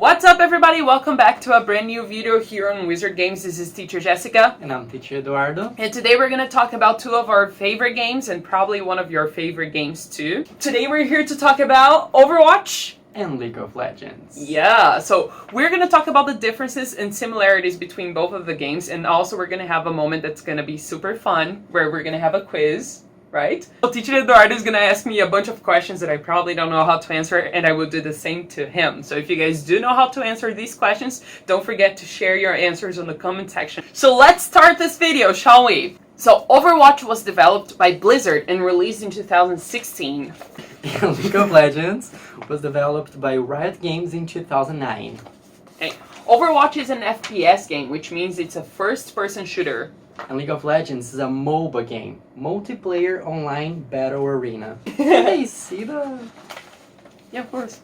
What's up everybody, welcome back to a brand new video here on Wizard Games. This is teacher Jessica. And I'm teacher Eduardo. And today we're going to talk about two of our favorite games and probably one of your favorite games too. Today we're here to talk about Overwatch and League of Legends. Yeah, so we're going to talk about the differences and similarities between both of the games, and also we're going to have a moment that's going to be super fun where we're going to have a quiz. Right? So teacher Eduardo is going to ask me a bunch of questions that I probably don't know how to answer, and I will do the same to him. So if you guys do know how to answer these questions, don't forget to share your answers on the comment section. So let's start this video, shall we? So Overwatch was developed by Blizzard and released in 2016. League of Legends was developed by Riot Games in 2009. Okay. Overwatch is an FPS game, which means it's a first-person shooter. And League of Legends is a MOBA game, multiplayer online battle arena. Can they see the... Yeah, of course.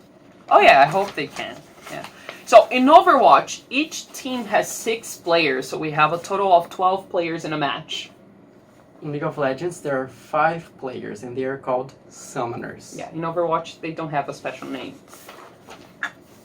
Oh yeah, I hope they can. Yeah. So in Overwatch, each team has 6 players, so we have a total of 12 players in a match. In League of Legends, there are 5 players, and they are called summoners. Yeah, in Overwatch, they don't have a special name.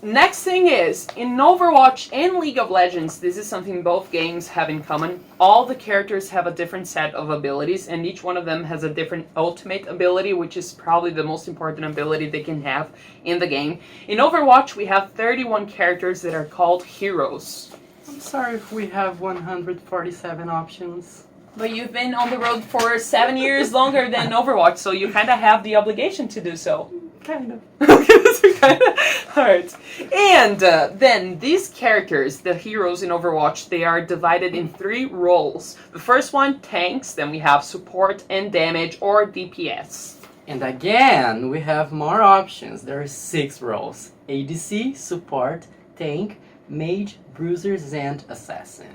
Next thing is, in Overwatch and League of Legends, this is something both games have in common. All the characters have a different set of abilities, and each one of them has a different ultimate ability, which is probably the most important ability they can have in the game. In Overwatch, we have 31 characters that are called heroes. I'm sorry if we have 147 options. But you've been on the road for 7 years longer than Overwatch, so you kind of have the obligation to do so. Kind of. Alright. And then these characters, the heroes in Overwatch, they are divided in 3 roles. The first one, tanks, then we have support and damage or DPS. And again, we have more options. There are 6 roles: ADC, support, tank, mage, bruisers, and assassins.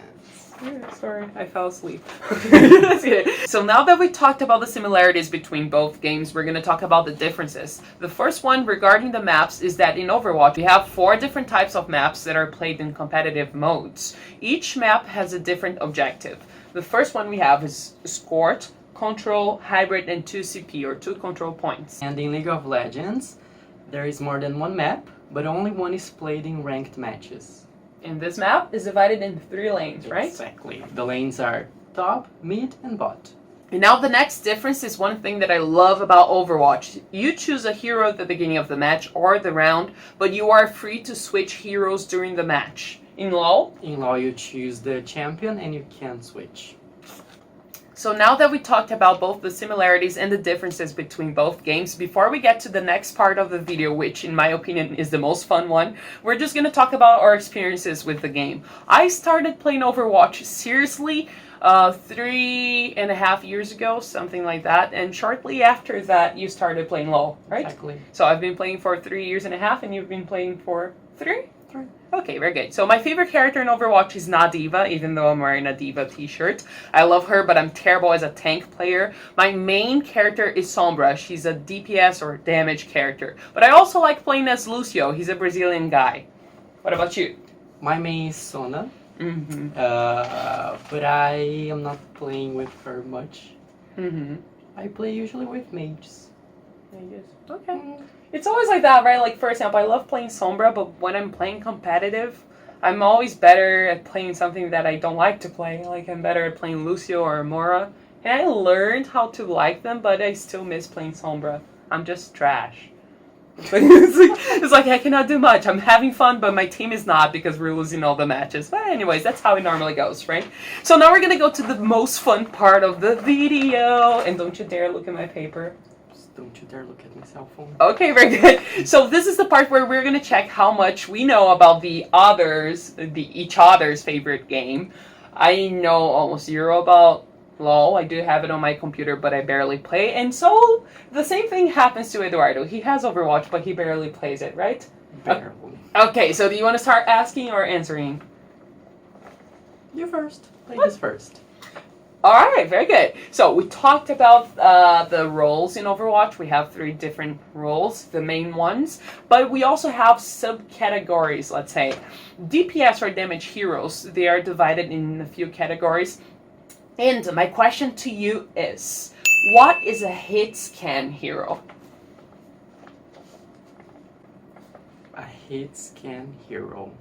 Sorry, I fell asleep. So now that we talked about the similarities between both games, we're going to talk about the differences. The first one regarding the maps is that in Overwatch we have 4 different types of maps that are played in competitive modes. Each map has a different objective. The first one we have is escort, control, hybrid, and 2 CP or 2 control points. And in League of Legends, there is more than 1 map, but only one is played in ranked matches. And this map is divided into 3 lanes, right? Exactly. The lanes are top, mid, and bot. And now the next difference is one thing that I love about Overwatch. You choose a hero at the beginning of the match or the round, but you are free to switch heroes during the match. In LoL? In LoL you choose the champion and you can switch. So now that we talked about both the similarities and the differences between both games, before we get to the next part of the video, which in my opinion is the most fun one, we're just going to talk about our experiences with the game. I started playing Overwatch seriously 3.5 years ago, something like that, and shortly after that you started playing LoL, right? Exactly. So I've been playing for 3.5 years and you've been playing for 3? 3. Okay, very good. So my favorite character in Overwatch is not D.VA, even though I'm wearing a D.VA t-shirt. I love her, but I'm terrible as a tank player. My main character is SOMBRA. She's a DPS or damage character. But I also like playing as Lucio. He's a Brazilian guy. What about you? My main is Sona. Mm-hmm. But I am not playing with her much. Mm-hmm. I play usually with mages. Okay. It's always like that, right? Like, for example, I love playing SOMBRA, but when I'm playing competitive, I'm always better at playing something that I don't like to play. Like, I'm better at playing Lucio or Mora. And I learned how to like them, but I still miss playing SOMBRA. I'm just trash. It's like I cannot do much. I'm having fun, but my team is not because we're losing all the matches. But anyways, that's how it normally goes, right? So now we're going to go to the most fun part of the video. And don't you dare look at my paper. Don't you dare look at my cell phone. Okay, very good. So this is the part where we're going to check how much we know about each other's favorite game. I know almost 0 about LoL. I do have it on my computer, but I barely play. And so the same thing happens to Eduardo. He has Overwatch, but he barely plays it, right? Barely. Okay, so do you want to start asking or answering? You first. Ladies first. Alright, very good. So we talked about the roles in Overwatch. We have 3 different roles, the main ones. But we also have subcategories, let's say. DPS or damage heroes, they are divided in a few categories. And my question to you is, what is a HITSCAN hero? A HITSCAN hero.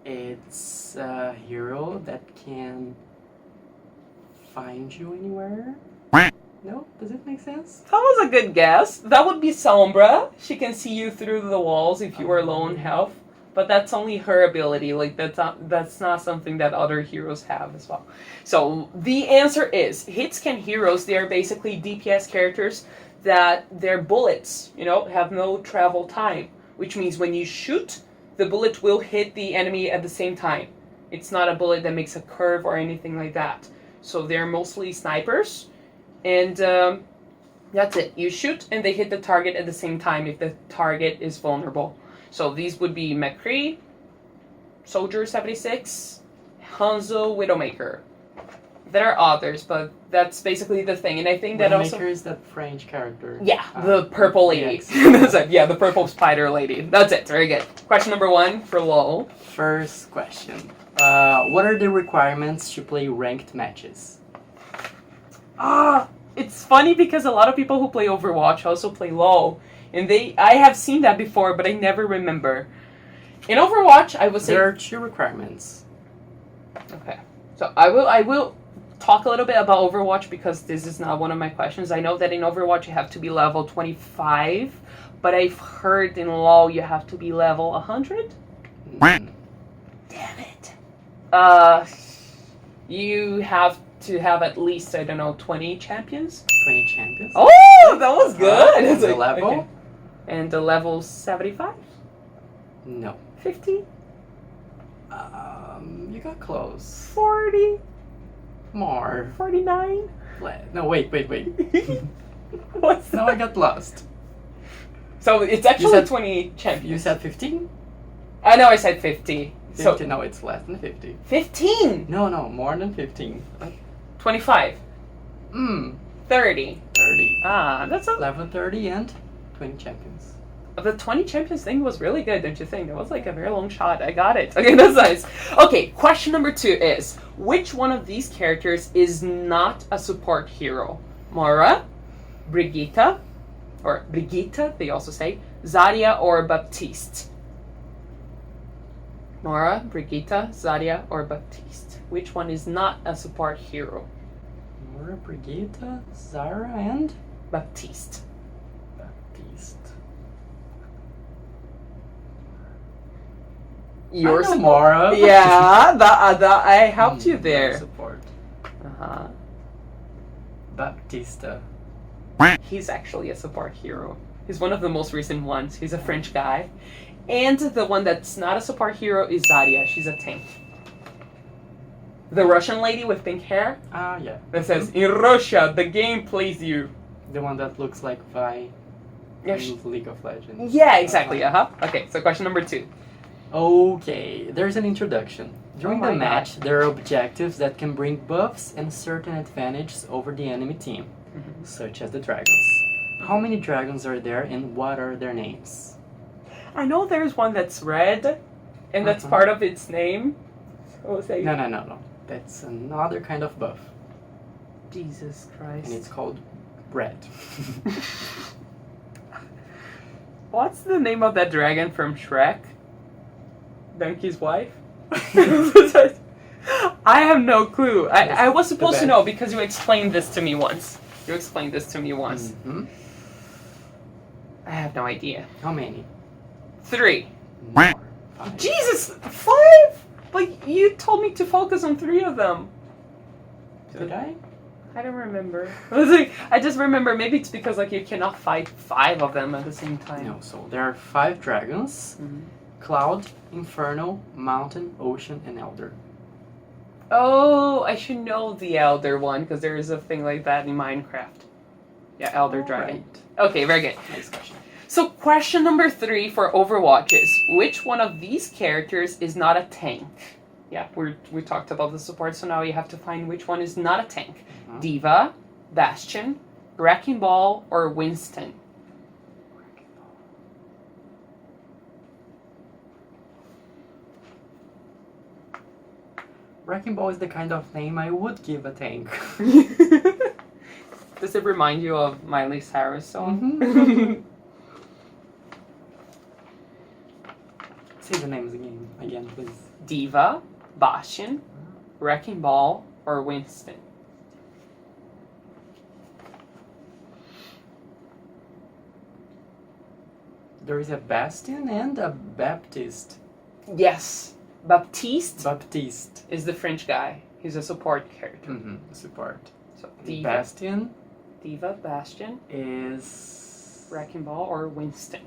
It's a hero that can find you anywhere. No? Does it make sense? That was a good guess. That would be Sombra. She can see you through the walls if you are low in health. But that's only her ability. Like that's not something that other heroes have as well. So the answer is HITSCAN heroes. They are basically DPS characters that their bullets, have no travel time. Which means when you shoot, the bullet will hit the enemy at the same time. It's not a bullet that makes a curve or anything like that. So they're mostly snipers. And that's it. You shoot and they hit the target at the same time if the target is vulnerable. So these would be McCree, Soldier 76, Hanzo, Widowmaker. There are others, but that's basically the thing. And I think that also... Widowmaker is that French character. Yeah, the purple lady. That's it. Yeah, the purple spider lady. That's it. Very good. Question number 1 for Lowell. First question. What are the requirements to play ranked matches? It's funny because a lot of people who play Overwatch also play LoL. And I have seen that before, but I never remember. In Overwatch, I would say... There are 2 requirements. Okay. So I will talk a little bit about Overwatch because this is not one of my questions. I know that in Overwatch you have to be level 25, but I've heard in LoL you have to be level 100? Damn it. You have to have at least, 20 champions? 20 champions. Oh, that was good. And the level? Okay. And the level 75? No. 50? You got close. 40? More. 49? No, wait. What's that? No, I got lost. So it's actually 20 champions. You said 15? I know I said 50. 50, So no, it's less than 50. 15? No, more than 15. 25? 30? 30. That's a... Level 30 and 20 champions. The 20 champions thing was really good, don't you think? That was like a very long shot. I got it. Okay, that's nice. Okay, question number 2 is, which one of these characters is not a support hero? Moira, Brigitte, they also say, Zarya, or Baptiste? Moira, Brigitte, Zarya, or Baptiste? Which one is not a support hero? Moira, Brigitte, Zara, and? Baptiste. Your Mara. Yeah, I helped you there. Support. Uh-huh. Baptista. He's actually a support hero. He's one of the most recent ones. He's a French guy. And the one that's not a support hero is Zarya. She's a tank. The Russian lady with pink hair? Yeah. That says, in Russia, the game plays you. The one that looks like Vi in League of Legends. Yeah, exactly. Okay, so question number 2. Okay, there's an introduction. During the match, God. there are objectives that can bring buffs and certain advantages over the enemy team, such as the dragons. How many dragons are there and what are their names? I know there's one that's red, and that's part of its name. So say... No. That's another kind of buff. Jesus Christ. And it's called red. What's the name of that dragon from Shrek? Donkey's wife? I have no clue. I was supposed to know because you explained this to me once. Mm-hmm. I have no idea. How many? 3. More. 5. Jesus! 5? But you told me to focus on 3 of them. Did I? I don't remember. I just remember maybe it's because you cannot fight 5 of them at the same time. No, so there are 5 dragons. Cloud, Inferno, Mountain, Ocean, and Elder. Oh, I should know the Elder one, because there is a thing like that in Minecraft. Yeah, Elder Dragon. Right. Okay, very good. Nice question. So question number 3 for Overwatch is, which one of these characters is not a tank? Yeah, we talked about the support, so now you have to find which one is not a tank. D.VA, Bastion, Wrecking Ball, or Winston? Wrecking Ball is the kind of name I would give a tank. Does it remind you of Miley Cyrus song? Mm-hmm. Say the names again, please. D.VA, Bastion, Wrecking Ball, or Winston? There is a Bastion and a Baptiste. Yes. Baptiste Baptiste. is the French guy. He's a support character. Mm-hmm. Support. So D.VA, Bastion D.VA, Bastion, is Wrecking Ball, or Winston?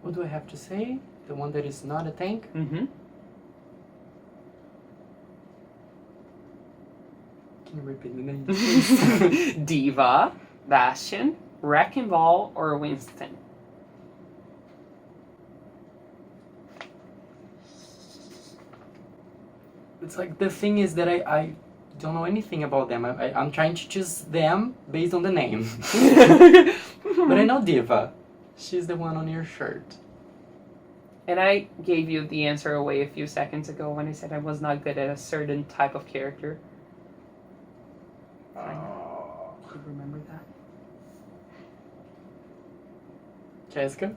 What do I have to say? The one that is not a tank? Mm-hmm. Can you repeat the name? D.VA, Bastion, Wrecking Ball, or Winston? It's like the thing is that I don't know anything about them. I'm trying to choose them based on the name. But I know D.VA. She's the one on your shirt. And I gave you the answer away a few seconds ago when I said I was not good at a certain type of character. Do you remember that? Jessica?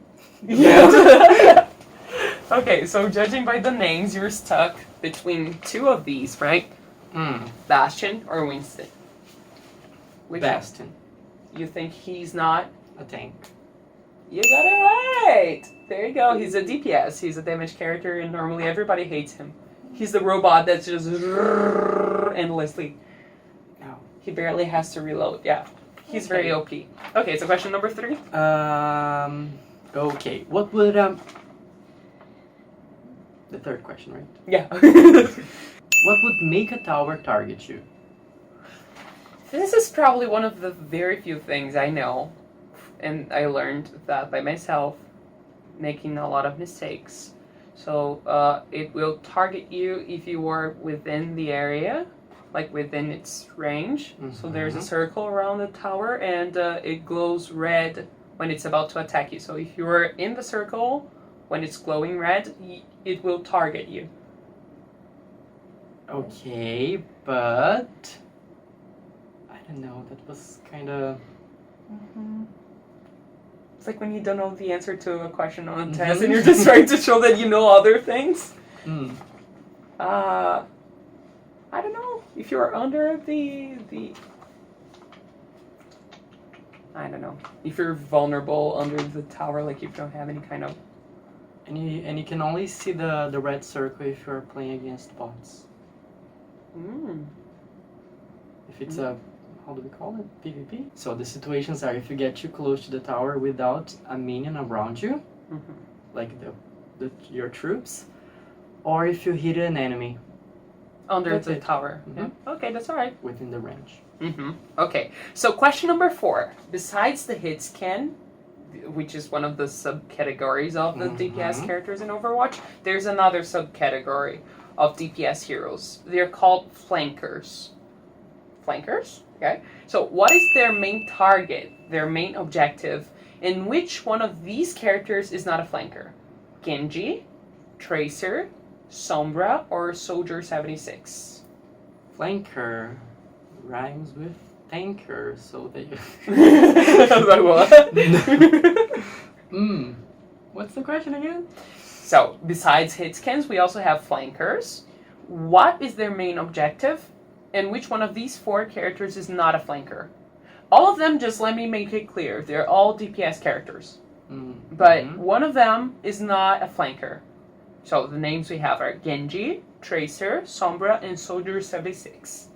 Yeah. Okay, so judging by the names, you're stuck between two of these, right? Bastion or Winston? Which Bastion. one? You think he's not? A tank. You got it right! There you go, he's a DPS. He's a damage character and normally everybody hates him. He's the robot that's just endlessly. No. He barely has to reload, yeah. He's very OP. Okay, so question number 3. Okay. What would, the third question, right? Yeah. What would make a tower target you? This is probably one of the very few things I know. And I learned that by myself, making a lot of mistakes. So it will target you if you are within the area, like within its range. Mm-hmm. So there's a circle around the tower and it glows red when it's about to attack you. So if you are in the circle, when it's glowing red, it will target you. Okay, but I don't know, that was kind of... Mm-hmm. It's like when you don't know the answer to a question on a test and you're just trying to show that you know other things. I don't know. If you're under the I don't know. If you're vulnerable under the tower, like if you don't have any kind of... And you can only see the red circle if you're playing against bots. If it's a... How do we call it? PvP? So the situations are if you get too close to the tower without a minion around you, like your troops, or if you hit an enemy. Under the tower. Okay, that's alright. Within the range. Okay, so question number 4. Besides the HITSCAN, which is one of the subcategories of the DPS characters in Overwatch, there's another subcategory of DPS heroes. They're called flankers. Flankers? Okay. So what is their main target, their main objective, and which one of these characters is not a flanker? GenJI, Tracer, Sombra, or Soldier 76? Flanker rhymes with tanker, so they... Like what? What's the question again? So, besides HITSCANs, we also have flankers. What is their main objective? And which one of these 4 characters is not a flanker? All of them, just let me make it clear, they're all DPS characters. But one of them is not a flanker. So the names we have are GenJI, Tracer, Sombra, and Soldier 76.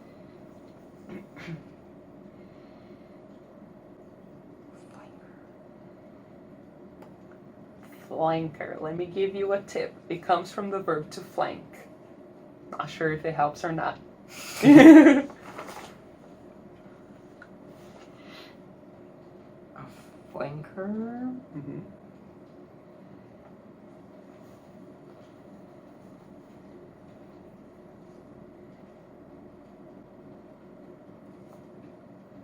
Flanker. Let me give you a tip. It comes from the verb to flank. Not sure if it helps or not. A flanker?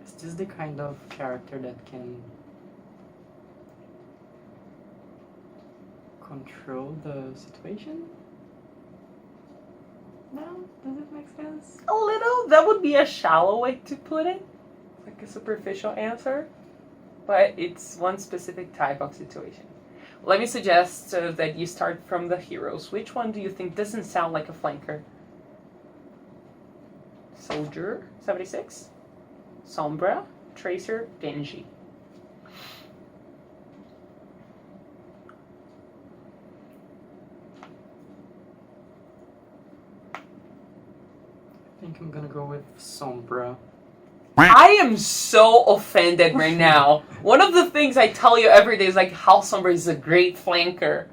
Is this the kind of character that can control the situation? No? Does it make sense? A little. That would be a shallow way to put it. Like a superficial answer. But it's one specific type of situation. Let me suggest that you start from the heroes. Which one do you think doesn't sound like a flanker? Soldier, 76. Sombra, Tracer, GenJI. I think I'm gonna go with Sombra. I am so offended right now. One of the things I tell you every day is like how Sombra is a great flanker.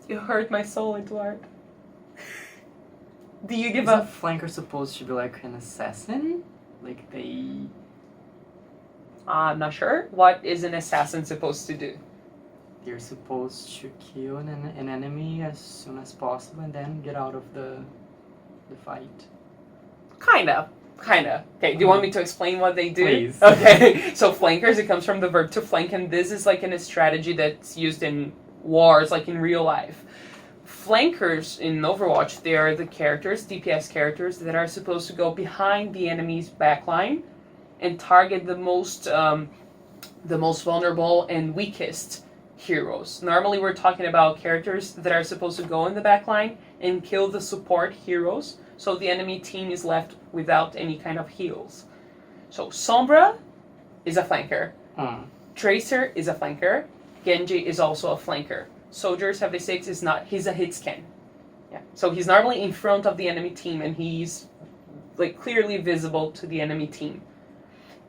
You hurt my soul, Eduardo. Do you give up? Is a flanker supposed to be like an assassin? Like they... I'm not sure. What is an assassin supposed to do? They're supposed to kill an enemy as soon as possible and then get out of the fight. Kinda. Okay, do you want me to explain what they do? Please. Okay, so flankers, it comes from the verb to flank, and this is like in a strategy that's used in wars, like in real life. Flankers in Overwatch, they are the characters, DPS characters, that are supposed to go behind the enemy's backline and target the most vulnerable and weakest heroes. Normally we're talking about characters that are supposed to go in the backline and kill the support heroes, so the enemy team is left without any kind of heals. So Sombra is a flanker. Tracer is a flanker. GenJI is also a flanker. Soldier 76 is not, he's a HITSCAN. Yeah. So he's normally in front of the enemy team and he's like clearly visible to the enemy team.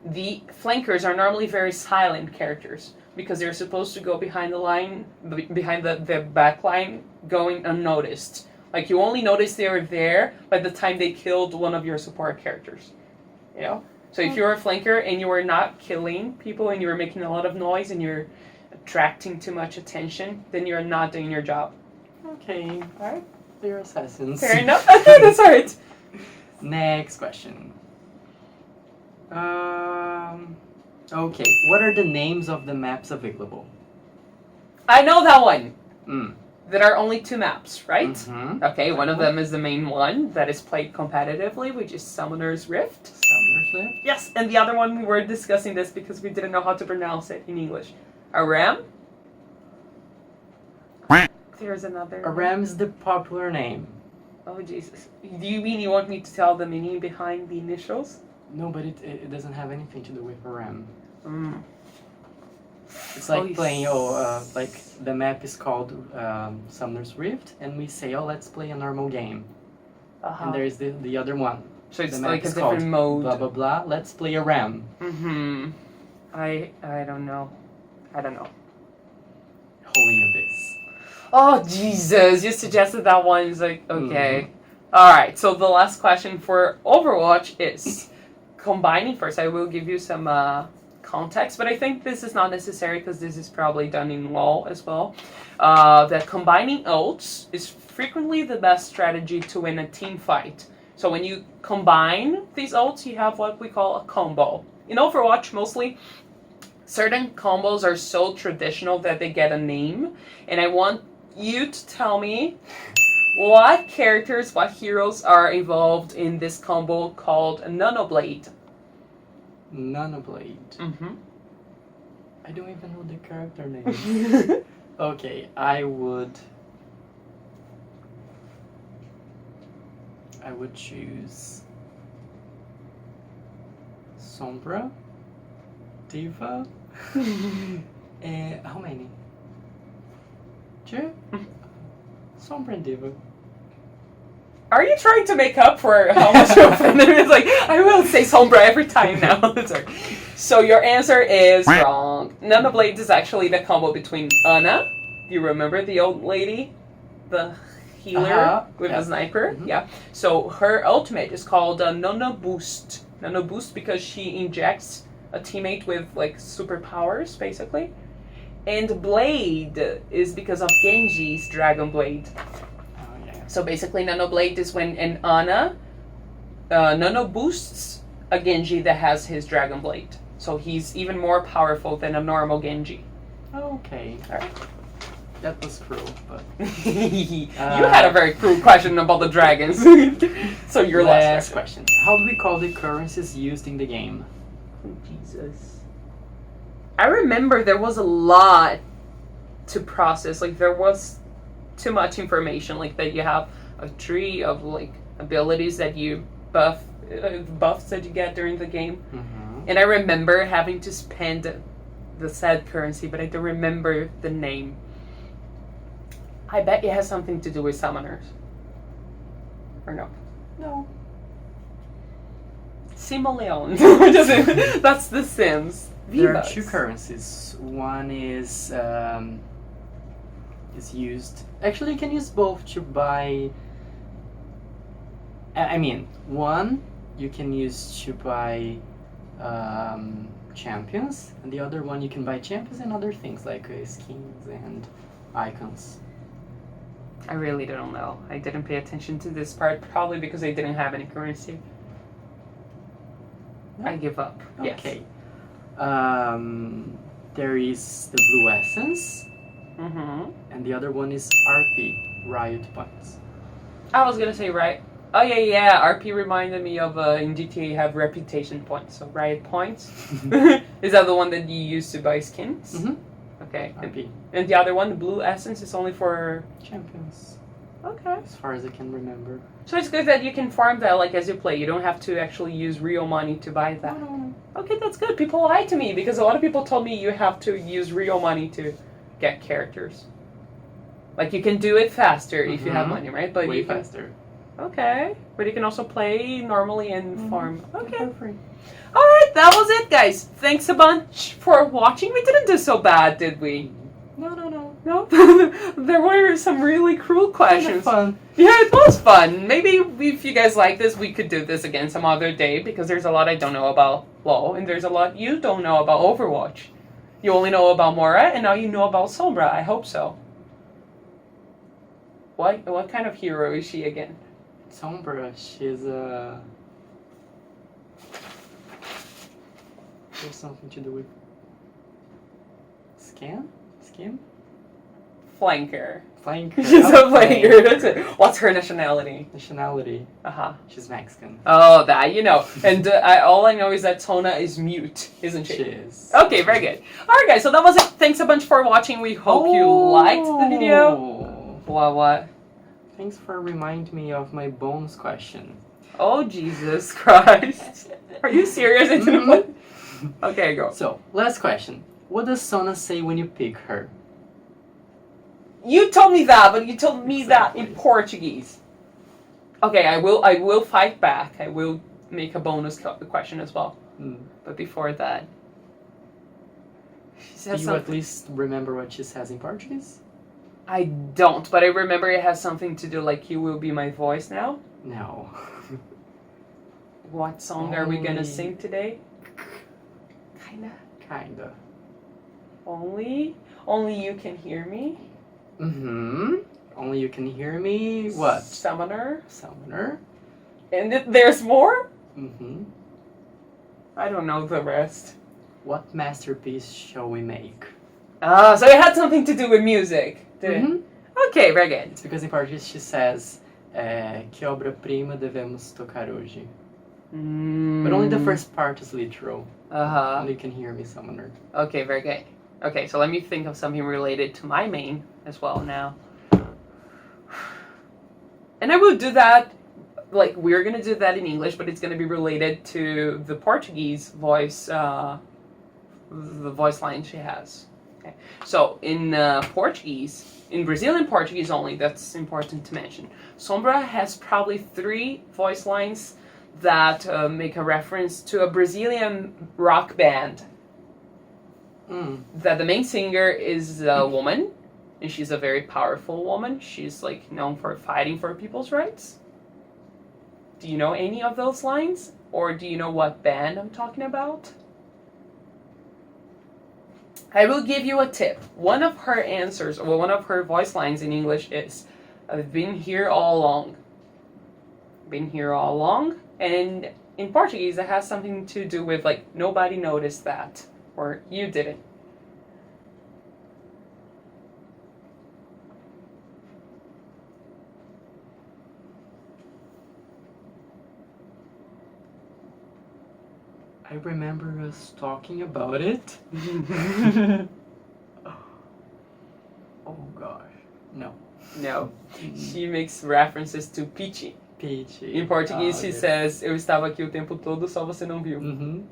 The flankers are normally very silent characters because they're supposed to go behind the line, behind the back line, going unnoticed. Like you only notice they're there by the time they killed one of your support characters. You know? So if you're a flanker and you are not killing people and you're making a lot of noise and you're attracting too much attention, then you're not doing your job. Okay, alright. They're assassins. Fair enough. That's alright. Next question. Okay, what are the names of the maps available? I know that one. There are only 2 maps, right? Mm-hmm. Okay, one of them is the main one that is played competitively, which is Summoner's Rift. Summoner's Rift? Yes, and the other one we were discussing this because we didn't know how to pronounce it in English. Aram? There's another. Aram is the popular name. Oh, Jesus. Do you mean you want me to tell the meaning behind the initials? No, but it doesn't have anything to do with Aram. It's Oh, like playing, like the map is called Summoner's Rift, and we say, oh, let's play a normal game. And there's the other one. So it's the map like a is different called mode. Blah, blah, blah. Let's play a Ram. I don't know. Holding Abyss. Oh, Jesus. You suggested that one. It's like, okay. Alright, so the last question for Overwatch is combining. First, I will give you some context, but I think this is not necessary because this is probably done in LoL as well. That combining ults is frequently the best strategy to win a team fight. So when you combine these ults, you have what we call a combo. In Overwatch, mostly, certain combos are so traditional that they get a name, and I want you to tell me what characters, what heroes are involved in this combo called Nanoblade. Nanoblade. I don't even know the character name. Okay, I would choose Sombra, D.VA, how many? 2? Sombra and D.VA. Are you trying to make up for how much you offended me? It's like, I will say Sombra every time now. Sorry. So your answer is wrong. Nanoblade is actually the combo between Ana, do you remember the old lady? The healer with the sniper? Yeah. So her ultimate is called Nano Boost. Nano Boost because she injects a teammate with like superpowers, basically. And Blade is because of Genji's Dragon Blade. So basically, Nano Blade is when an Ana Nano boosts a Genji that has his Dragon Blade. So he's even more powerful than a normal Genji. Okay. Alright. That was cruel, but... You had a very cruel question about the dragons. So your last question. How do we call the currencies used in the game? Oh, Jesus. I remember there was a lot to process. Like, there was too much information. Like, that you have a tree of, like, abilities that you buffs that you get during the game. Mm-hmm. And I remember having to spend the said currency, but I don't remember the name. I bet it has something to do with summoners. Or no? No. Simoleon. That's The Sims. There are two currencies. One is used... Actually, you can use both to buy... I mean, one you can use to buy champions, and the other one you can buy champions and other things like skins and icons. I really don't know. I didn't pay attention to this part, probably because I didn't have any currency. No? I give up. Okay. Yes. There is the blue essence, and the other one is RP, riot points. I was gonna say Oh yeah. RP reminded me of in GTA you have reputation points, so riot points. Is that the one that you use to buy skins? Mm-hmm. Okay. RP. And the other one, the blue essence, is only for champions. Okay. As far as I can remember. So it's good that you can farm that like as you play. You don't have to actually use real money to buy that. No. Okay, that's good. People lie to me because a lot of people told me you have to use real money to get characters. Like you can do it faster if you have money, right? But way you can... faster. Okay, but you can also play normally and farm. Okay. For free. Alright, that was it, guys. Thanks a bunch for watching. We didn't do so bad, did we? No. No? There were some really cruel questions. Fun. Yeah, it was fun. Maybe if you guys like this, we could do this again some other day, because there's a lot I don't know about LoL, and there's a lot you don't know about Overwatch. You only know about Mora, and now you know about Sombra. I hope so. What kind of hero is she again? Sombra, she's a... There's something to do with... Scan? Flanker. Flanker. She's a flanker, that's it. What's her nationality? Nationality? Uh-huh. She's Mexican. Oh, that, you know. And all I know is that Tona is mute, isn't she? She is. Okay, very good. Alright guys, so that was it. Thanks a bunch for watching. We hope you liked the video. What? Thanks for reminding me of my bonus question. Oh, Jesus Christ. Are you serious? Okay, go. So, last question. What does Sona say when you pick her? You told me that, but you told me that in Portuguese. Okay, I will fight back. I will make a bonus question as well. But before that... Do you at least remember what she says in Portuguese? I don't, but I remember it has something to do like you will be my voice now. No. What song are we gonna sing today? Kinda. Only you can hear me? Only you can hear me? What? Summoner? And there's more? I don't know the rest. What masterpiece shall we make? So it had something to do with music. Okay, very good. It's because in Portuguese she says, que obra-prima devemos tocar hoje. But only the first part is literal. And you can hear me, Summoner. Okay, very good. Okay, so let me think of something related to my main as well now. And I will do that, like, we're gonna do that in English, but it's gonna be related to the Portuguese voice, the voice line she has. Okay. So, in Portuguese, in Brazilian Portuguese only, that's important to mention, Sombra has probably 3 voice lines that make a reference to a Brazilian rock band. That the main singer is a woman, and she's a very powerful woman. She's like known for fighting for people's rights. Do you know any of those lines? Or do you know what band I'm talking about? I will give you a tip. One of her answers, or one of her voice lines in English is, I've been here all along. Been here all along. And in Portuguese, it has something to do with, like, nobody noticed that. Or you didn't. I remember us talking about it. Oh gosh. No. No. She makes references to Peachy. Peachy. Em português, she yes. says, eu estava aqui o tempo todo, só você não viu. Mm-hmm.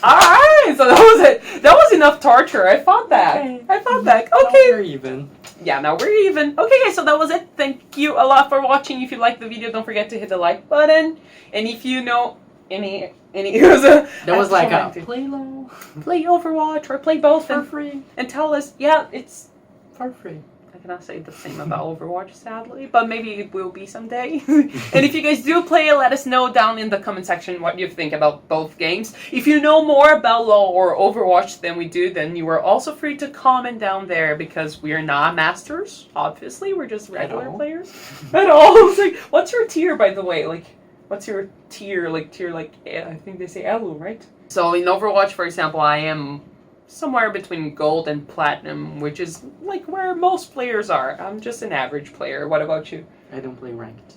Alright, so that was it. That was enough torture. I thought that. Okay. I thought that. Now Okay. we're even. Yeah, now we're even. Okay, guys, so that was it. Thank you a lot for watching. If you liked the video, don't forget to hit the like button. And if you know any That was like a play low, play Overwatch or play both for and, free, and tell us, yeah, it's for free. I cannot say the same about Overwatch, sadly, but maybe it will be someday. And if you guys do play it, let us know down in the comment section what you think about both games. If you know more about LoL or Overwatch than we do, then you are also free to comment down there, because we are not masters, obviously. We're just regular players. At all. It's like, what's your tier, by the way? Like, what's your tier? Like, I think they say Elu, right? So in Overwatch, for example, I am somewhere between gold and platinum, which is like where most players are. I'm just an average player. What about you? I don't play ranked.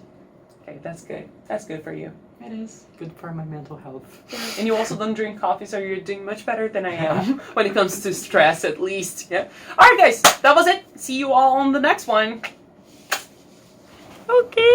Okay, that's good. That's good for you. It is good for my mental health. And you also don't drink coffee, so you're doing much better than I am when it comes to stress, at least. Yeah. All right, guys, that was it. See you all on the next one. Okay.